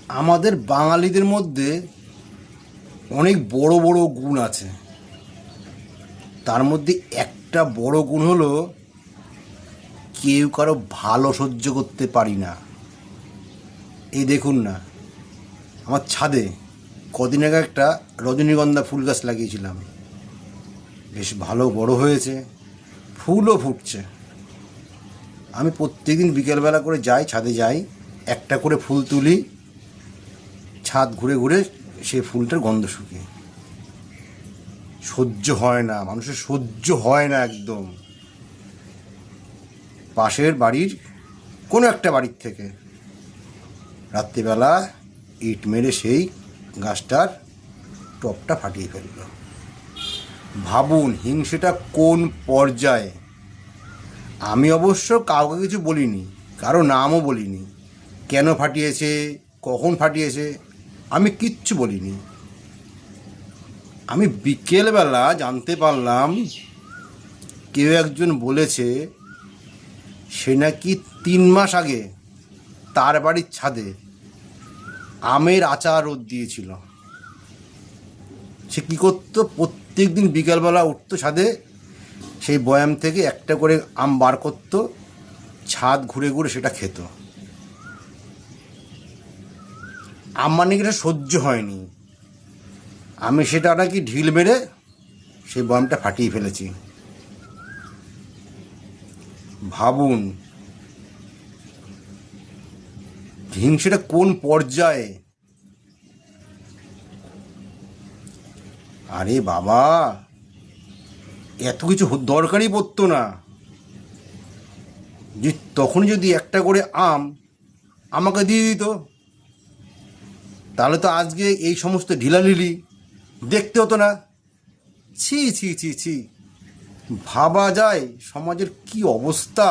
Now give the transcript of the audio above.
আমাদের বাঙালিদের মধ্যে অনেক বড় বড় গুণ আছে। তার মধ্যে একটা বড় গুণ হলো কেউ কারো ভালো সহ্য করতে পারি না। এই দেখুন না, আমার ছাদে কদিন আগে একটা রজনীগন্ধা ফুল গাছ লাগিয়েছিলাম, বেশ ভালো বড় হয়েছে, ফুলও ফুটছে। আমি প্রত্যেকদিন বিকেলবেলা করে যাই, ছাদে যাই, একটা করে ফুল তুলি, ছাদ ঘুরে ঘুরে সেই ফুলটার গন্ধ শুকি। সহ্য হয় না, মানুষের সহ্য হয় না একদম। পাশের বাড়ির কোনো একটা বাড়ির থেকে রাত্রিবেলা ইট মেরে সেই গাছটার টপটা ফাটিয়ে ফেলল। ভাবুন হিংসেটা কোন পর্যায়ে। আমি অবশ্য কাউকে কিছু বলিনি, কারো নামও বলিনি, কেন ফাটিয়েছে, কখন ফাটিয়েছে, আমি কিচ্ছু বলিনি। আমি বিকেলবেলা জানতে পারলাম কেউ একজন বলেছে সে নাকি 3 মাস আগে তার বাড়ির ছাদে আমের আচার রোদ দিয়েছিল। সে কী করতো, প্রত্যেক দিন বিকেলবেলা উঠতো ছাদে, সেই বয়াম থেকে একটা করে আম বার করতো, ছাদ ঘুরে ঘুরে সেটা খেত। আমার নাকি এটা সহ্য হয়নি, আমি সেটা নাকি ঢিল মেরে সেই বয়ামটা ফাটিয়ে ফেলেছি। ভাবুন হিংসেটা কোন পর্যায়ে। আরে বাবা, এত কিছু দরকারই পড়তো না যে তখন যদি একটা করে আম আমাকে দিয়ে দিত, তাহলে তো আজকে এই সমস্ত ঢিলাঢিলি দেখতে হতো না। ছি ছি ছি ছি, ভাবা যায় সমাজের কি অবস্থা।